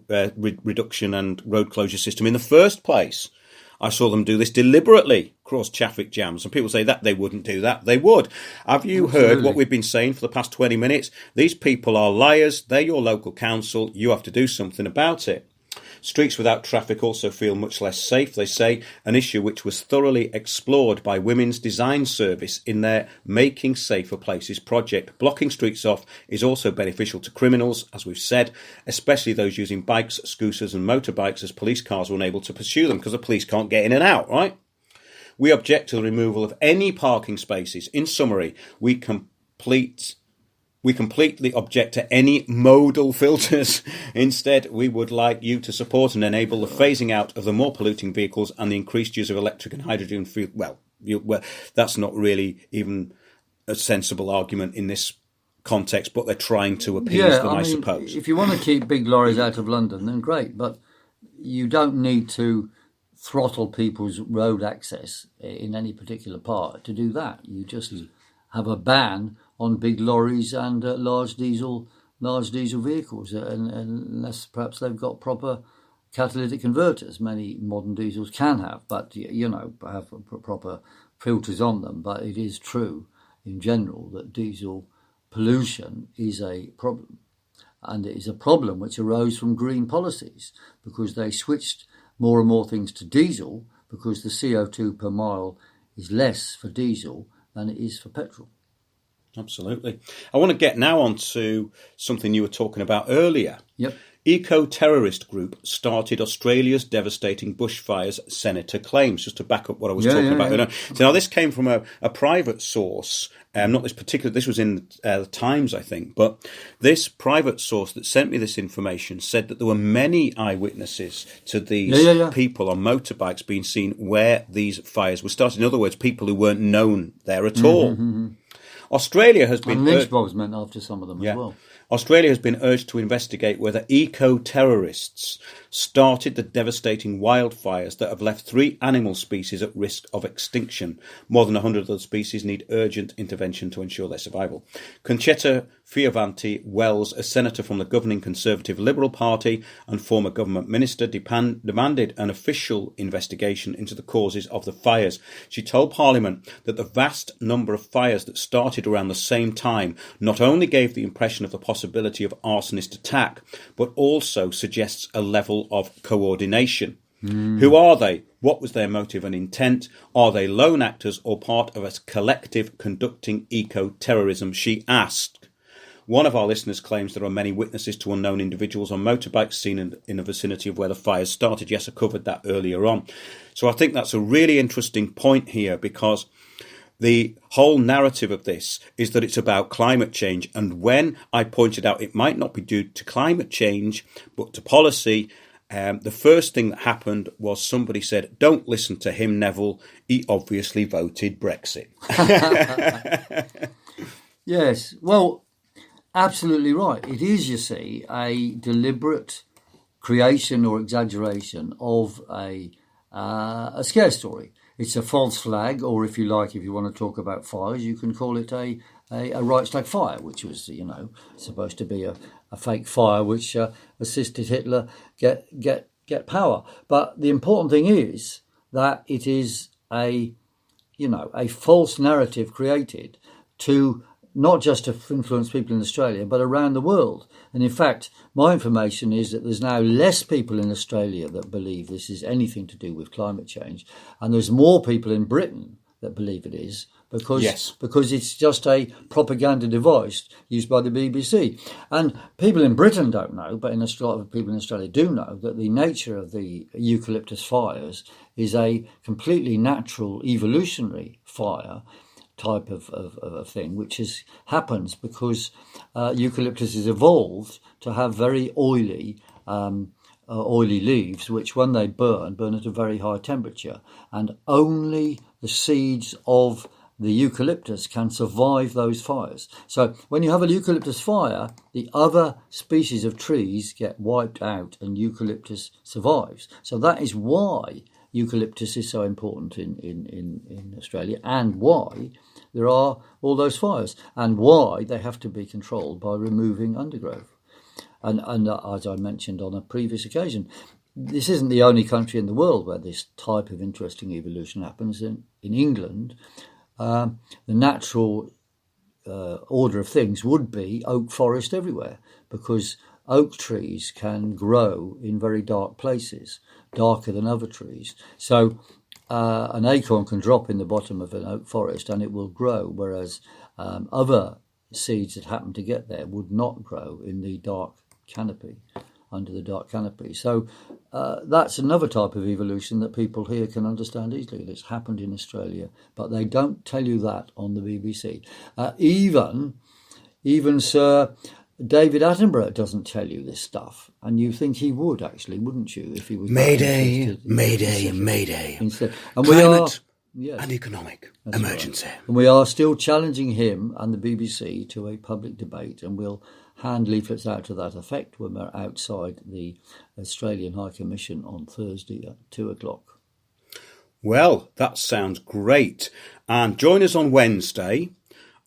reduction and road closure system in the first place. I saw them do this deliberately, cause traffic jams. And people say that they wouldn't do that. They would. Have you heard what we've been saying for the past 20 minutes? These people are liars. They're your local council. You have to do something about it. Streets without traffic also feel much less safe, they say, an issue which was thoroughly explored by Women's Design Service in their Making Safer Places project. Blocking streets off is also beneficial to criminals, as we've said, especially those using bikes, scooters and motorbikes, as police cars are unable to pursue them because the police can't get in and out, right? We object to the removal of any parking spaces. In summary, we completely object to any modal filters. Instead, we would like you to support and enable the phasing out of the more polluting vehicles and the increased use of electric and hydrogen fuel. Well, that's not really even a sensible argument in this context, but they're trying to appease them, I suppose. If you want to keep big lorries out of London, then great, but you don't need to throttle people's road access in any particular part to do that. You just have a ban on big lorries and large diesel vehicles, unless perhaps they've got proper catalytic converters. Many modern diesels can have, but have proper filters on them. But it is true in general that diesel pollution is a problem, and it is a problem which arose from green policies because they switched more and more things to diesel because the CO2 per mile is less for diesel than it is for petrol. Absolutely. I want to get now on to something you were talking about earlier. Yep. Ecoterrorist group started Australia's devastating bushfires, Senator claims, just to back up what I was talking about. Yeah. So now this came from a private source, not this particular, this was in the Times, I think, but this private source that sent me this information said that there were many eyewitnesses to these people on motorbikes being seen where these fires were started. In other words, people who weren't known there at all. Mm-hmm. Australia has been... And lynch mobs meant after some of them as well. Australia has been urged to investigate whether eco-terrorists started the devastating wildfires that have left 3 animal species at risk of extinction. More than 100 other species need urgent intervention to ensure their survival. Concetta Fierravanti-Wells, a senator from the governing Conservative Liberal Party and former government minister, demanded an official investigation into the causes of the fires. She told Parliament that the vast number of fires that started around the same time not only gave the impression of the possibility of arsonist attack, but also suggests a level of coordination. Who are they? What was their motive and intent? Are they lone actors or part of a collective conducting eco-terrorism? She asked. One of our listeners claims there are many witnesses to unknown individuals on motorbikes seen in the vicinity of where the fires started. Yes, I covered that earlier on. So I think that's a really interesting point here, because the whole narrative of this is that it's about climate change. And when I pointed out it might not be due to climate change, but to policy, the first thing that happened was somebody said, "Don't listen to him, Neville. He obviously voted Brexit." Yes, well, absolutely right. It is, you see, a deliberate creation or exaggeration of a scare story. It's a false flag, or if you like, if you want to talk about fires, you can call it a Reichstag fire, which was, supposed to be a fake fire which assisted Hitler get power. But the important thing is that it is a false narrative created to not just to influence people in Australia, but around the world. And in fact, my information is that there's now less people in Australia that believe this is anything to do with climate change. And there's more people in Britain that believe it is, because it's just a propaganda device used by the BBC. And people in Britain don't know, but a lot of people in Australia do know, that the nature of the eucalyptus fires is a completely natural evolutionary fire type of thing, which happens because eucalyptus is evolved to have very oily leaves, which when they burn at a very high temperature, and only the seeds of the eucalyptus can survive those fires. So when you have a eucalyptus fire, the other species of trees get wiped out and eucalyptus survives. So that is why eucalyptus is so important in Australia, and why there are all those fires, and why they have to be controlled by removing undergrowth. And as I mentioned on a previous occasion, this isn't the only country in the world where this type of interesting evolution happens. In England, the natural order of things would be oak forest everywhere, because oak trees can grow in very dark places, darker than other trees. So an acorn can drop in the bottom of an oak forest and it will grow, whereas other seeds that happen to get there would not grow in the dark canopy, under the dark canopy. So that's another type of evolution that people here can understand easily. That's happened in Australia, but they don't tell you that on the BBC. Even Sir David Attenborough doesn't tell you this stuff, and you think he would actually, wouldn't you, if he was Mayday, Mayday, Mayday. Instead. And climate and economic emergency. Right. And we are still challenging him and the BBC to a public debate, and we'll hand leaflets out to that effect when we're outside the Australian High Commission on Thursday at 2:00. Well, that sounds great. And join us on Wednesday.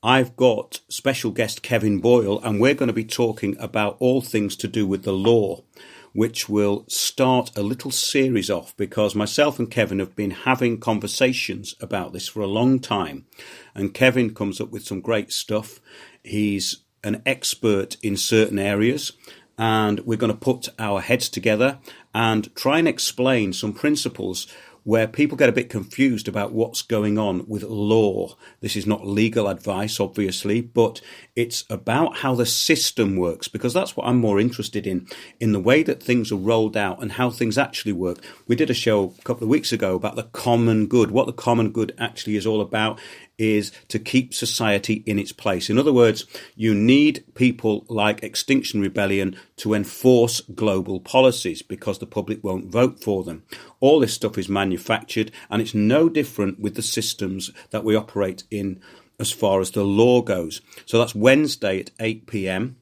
I've got special guest Kevin Boyle, and we're going to be talking about all things to do with the law, which will start a little series off because myself and Kevin have been having conversations about this for a long time. And Kevin comes up with some great stuff. He's an expert in certain areas, and we're going to put our heads together and try and explain some principles where people get a bit confused about what's going on with law. This is not legal advice, obviously, but it's about how the system works, because that's what I'm more interested in the way that things are rolled out and how things actually work. We did a show a couple of weeks ago about the common good. What the common good actually is all about is to keep society in its place. In other words, you need people like Extinction Rebellion to enforce global policies because the public won't vote for them. All this stuff is manufactured, and it's no different with the systems that we operate in as far as the law goes. So that's Wednesday at 8 p.m.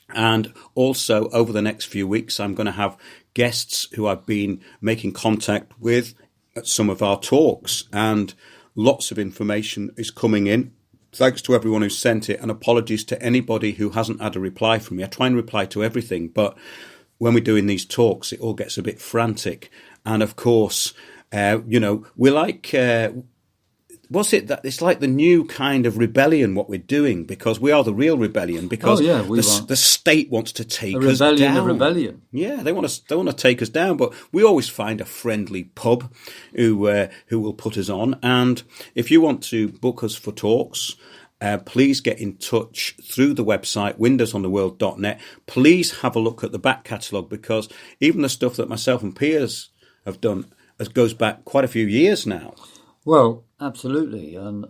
And also over the next few weeks, I'm going to have guests who I've been making contact with at some of our talks, and lots of information is coming in. Thanks to everyone who sent it, and apologies to anybody who hasn't had a reply from me. I try and reply to everything, but when we're doing these talks, it all gets a bit frantic. And of course, we're like, what's it that it's like the new kind of rebellion, what we're doing, because we are the real rebellion, because the state wants to take us down. A rebellion. Yeah, they want to take us down, but we always find a friendly pub who will put us on. And if you want to book us for talks, please get in touch through the website, windowsontheworld.net. Please have a look at the back catalogue, because even the stuff that myself and Piers have done goes back quite a few years now. Well, absolutely. And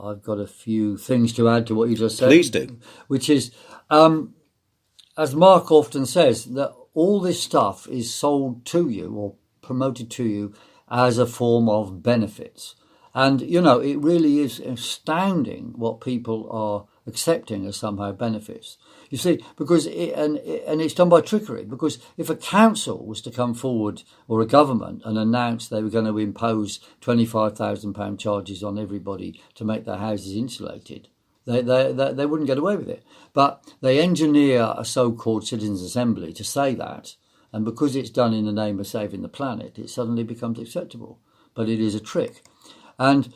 I've got a few things to add to what you just said. Please do. Which is, as Mark often says, that all this stuff is sold to you or promoted to you as a form of benefits. And, it really is astounding what people are accepting as somehow benefits. You see, because it's done by trickery. Because if a council was to come forward, or a government, and announce they were going to impose £25,000 charges on everybody to make their houses insulated, they wouldn't get away with it. But they engineer a so-called citizens' assembly to say that, and because it's done in the name of saving the planet, it suddenly becomes acceptable. But it is a trick. And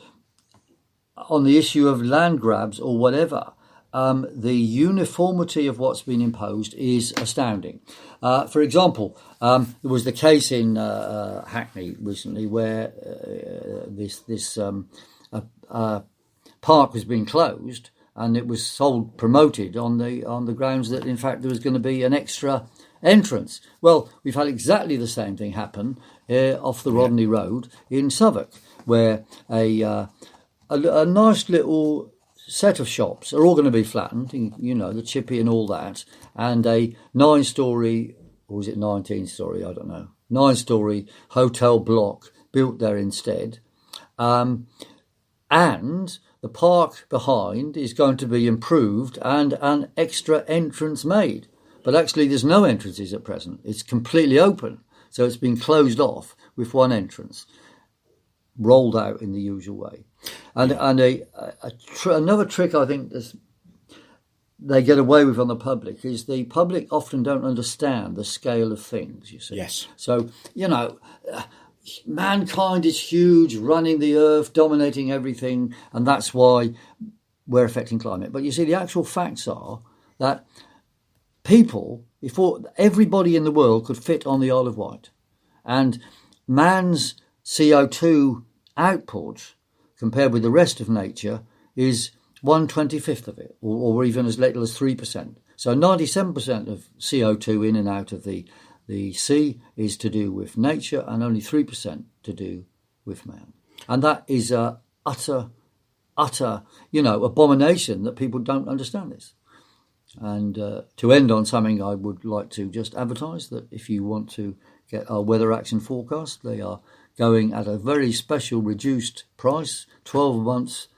on the issue of land grabs or whatever, the uniformity of what's been imposed is astounding. For example, there was the case in Hackney recently where this park was being closed, and it was promoted on the grounds that in fact there was going to be an extra entrance. Well, we've had exactly the same thing happen off the Rodney Road in Southwark, where a nice little set of shops are all going to be flattened, the chippy and all that, and a 9-storey, or was it 19-storey, I don't know, 9-storey hotel block built there instead. And the park behind is going to be improved and an extra entrance made. But actually there's no entrances at present. It's completely open. So it's been closed off with one entrance, rolled out in the usual way. And another trick I think they get away with on the public is the public often don't understand the scale of things, you see. Yes. So, mankind is huge, running the earth, dominating everything, and that's why we're affecting climate. But you see, the actual facts are that people everybody in the world could fit on the Isle of Wight, and man's CO2 output compared with the rest of nature is 1/25 of it, or even as little as 3%. So 97% of CO2 in and out of the sea is to do with nature, and only 3% to do with man. And that is a utter, abomination that people don't understand this. And to end on something, I would like to just advertise that if you want to get our weather action forecast, they are going at a very special reduced price, 12 months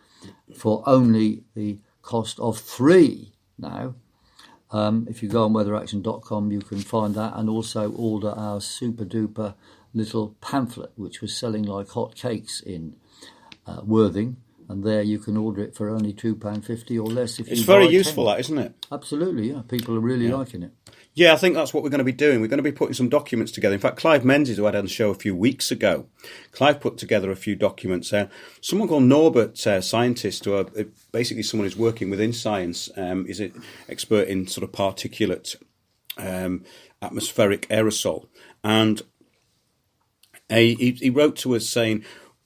for only the cost of 3 now. If you go on weatheraction.com, you can find that, and also order our super duper little pamphlet, which was selling like hot cakes in Worthing. And there you can order it for only £2.50 or less. If it's very useful, that, isn't it? Absolutely, yeah. People are really liking it. Yeah, I think that's what we're going to be doing. We're going to be putting some documents together. In fact, Clive Menzies, who I had on the show a few weeks ago, Clive put together a few documents. Someone called Norbert, scientist, who basically someone who's working within science, is an expert in sort of particulate atmospheric aerosol. And he wrote to us saying,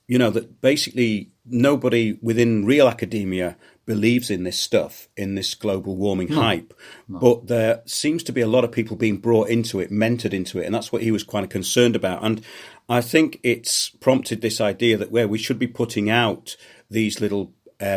that basically nobody within real academia believes in this stuff, in this global warming hype. No. But there seems to be a lot of people being brought into it, mentored into it, and that's what he was kind of concerned about. And I think it's prompted this idea that where we should be putting out these little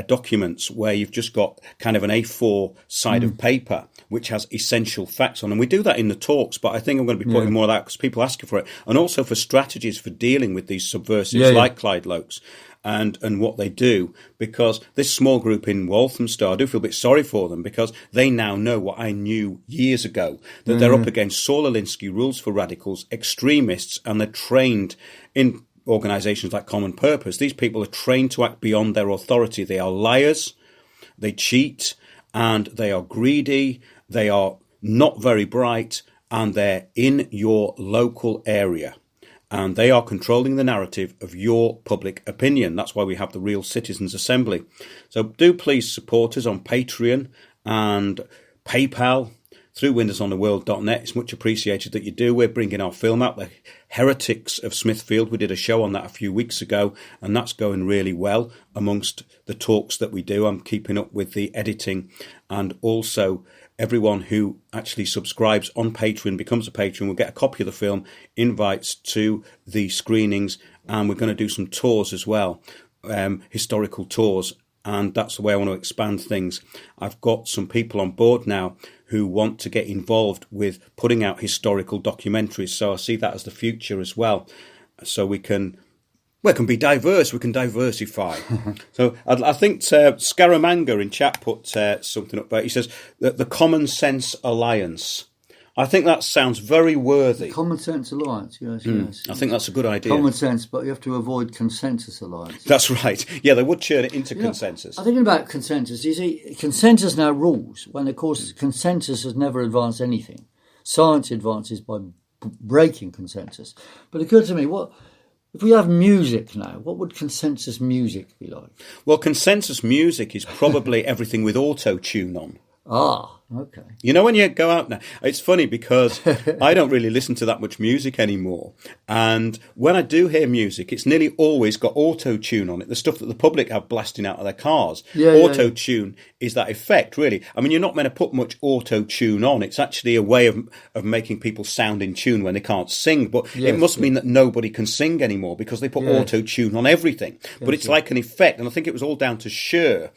documents where you've just got kind of an A4 side of paper which has essential facts on. And we do that in the talks, but I think I'm going to be putting more of that because people ask for it. And also for strategies for dealing with these subversives like Clyde Loucks and what they do, because this small group in Walthamstow, I do feel a bit sorry for them because they now know what I knew years ago, that they're up against Saul Alinsky, Rules for Radicals, extremists, and they're trained in organisations like Common Purpose. These people are trained to act beyond their authority. They are liars, they cheat, and they are greedy, they are not very bright, and they're in your local area. And they are controlling the narrative of your public opinion. That's why we have the Real Citizens Assembly. So do please support us on Patreon and PayPal through windowsontheworld.net. It's much appreciated that you do. We're bringing our film out, The Heretics of Smithfield. We did a show on that a few weeks ago, and that's going really well amongst the talks that we do. I'm keeping up with the editing, and also everyone who actually subscribes on Patreon, becomes a patron, will get a copy of the film, invites to the screenings, and we're going to do some tours as well, historical tours. And that's the way I want to expand things. I've got some people on board now who want to get involved with putting out historical documentaries. So I see that as the future as well. So we can be diverse. We can diversify. So I think Scaramanga in chat put something up there. He says that the Common Sense Alliance. I think that sounds very worthy. Common Sense Alliance, yes. I think that's a good idea. Common sense, but you have to avoid Consensus Alliance. That's right. Yeah, they would churn it into consensus. I'm thinking about consensus. You see, consensus now rules, when, of course, consensus has never advanced anything. Science advances by breaking consensus. But it occurred to me, if we have music now, what would consensus music be like? Well, consensus music is probably everything with auto-tune on. Ah, okay. You know, when you go out now, it's funny because I don't really listen to that much music anymore. And when I do hear music, it's nearly always got auto-tune on it, the stuff that the public have blasting out of their cars. Auto-tune is that effect, really. I mean, you're not meant to put much auto-tune on. It's actually a way of making people sound in tune when they can't sing. But it must mean that nobody can sing anymore because they put auto-tune on everything. But it's like an effect. And I think it was all down to Cher,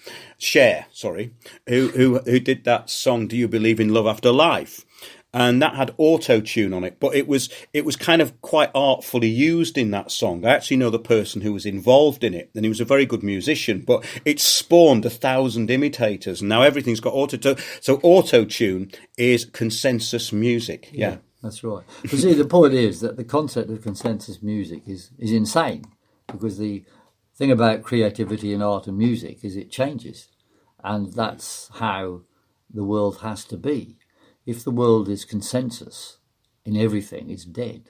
who did that song, Do You Believe in Love After Life? And that had auto-tune on it, but it was kind of quite artfully used in that song. I actually know the person who was involved in it, and he was a very good musician, but it spawned 1,000 imitators, and now everything's got auto-tune. So auto-tune is consensus music. Yeah, that's right. But see, the point is that the concept of consensus music is insane, because the thing about creativity and art and music is it changes, and that's how the world has to be. If the world is consensus in everything, it's dead.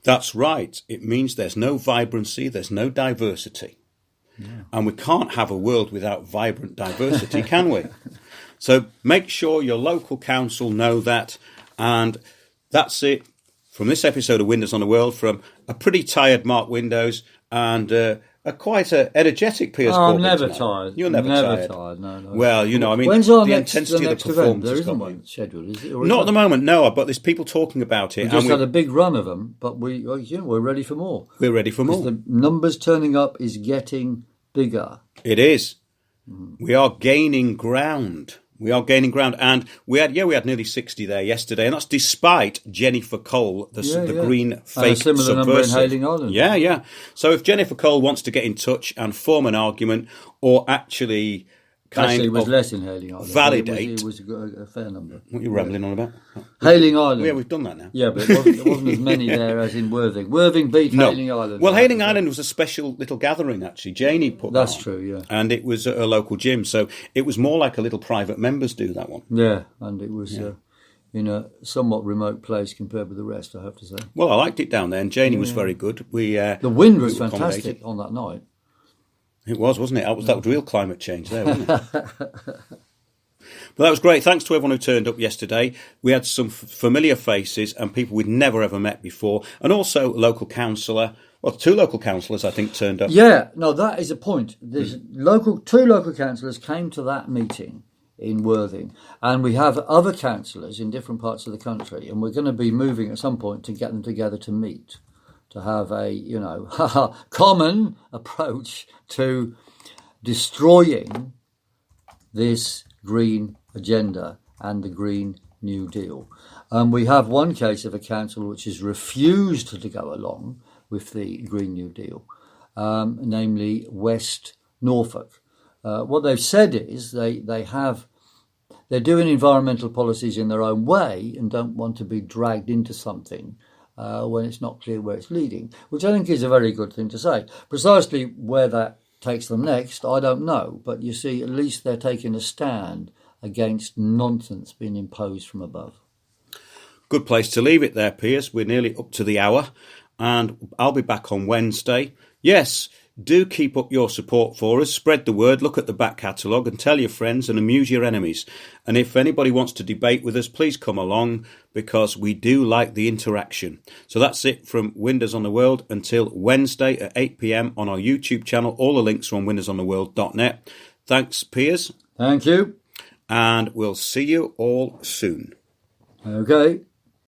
That's right. It means there's no vibrancy, there's no diversity. Yeah. And we can't have a world without vibrant diversity, can we? So make sure your local council know that, And that's it from this episode of Windows on the World, from a pretty tired Mark Windows and a quite energetic Piers I'm Corbin never tonight. tired. You're never tired. No. Well, I mean, when's our the next, intensity the of next the event? performance There has isn't got one me. scheduled, is it? Not at the moment, no, but there's people talking about it. We just had a big run of them, but we're ready for more. We're ready for more. The numbers turning up is getting bigger. It is. We are gaining ground. And we had nearly 60 there yesterday, and that's despite Jennifer Cole, the green fake and a similar subversive. number in Hailing Island. Yeah. So if Jennifer Cole wants to get in touch and form an argument, or actually it was less in Hailing Island. validate, it was a fair number. What are you rambling on about? Hailing Island. Yeah, we've done that now. Yeah, but it wasn't as many there as in Worthing. Worthing beat Hailing Island. Well, Hailing Island was a special little gathering, actually. Janie put that on. That's true, yeah. And it was at a local gym, so it was more like a little private members do that one. Yeah, and it was in a somewhat remote place compared with the rest, I have to say. Well, I liked it down there, and Janie was very good. The wind was fantastic on that night. It was, wasn't it? That was real climate change there, wasn't it? But that was great. Thanks to everyone who turned up yesterday. We had some familiar faces and people we'd never ever met before, and also local councillor. Well, 2 local councillors, I think, turned up. Yeah, no, that is a point. There's 2 local councillors came to that meeting in Worthing, and we have other councillors in different parts of the country, and we're going to be moving at some point to get them together to meet, to have a common approach to destroying this green agenda and the Green New Deal. We have one case of a council which has refused to go along with the Green New Deal, namely West Norfolk. What they've said is they're doing environmental policies in their own way and don't want to be dragged into something when it's not clear where it's leading, which I think is a very good thing to say. Precisely where that takes them next, I don't know. But you see, at least they're taking a stand against nonsense being imposed from above. Good place to leave it there, Piers. We're nearly up to the hour, and I'll be back on Wednesday. Yes, do keep up your support for us. Spread the word, look at the back catalogue and tell your friends and amuse your enemies. And if anybody wants to debate with us, please come along, because we do like the interaction. So that's it from Windows on the World until Wednesday at 8 p.m. on our YouTube channel. All the links are on windowsontheworld.net. Thanks, Piers. Thank you. And we'll see you all soon. Okay.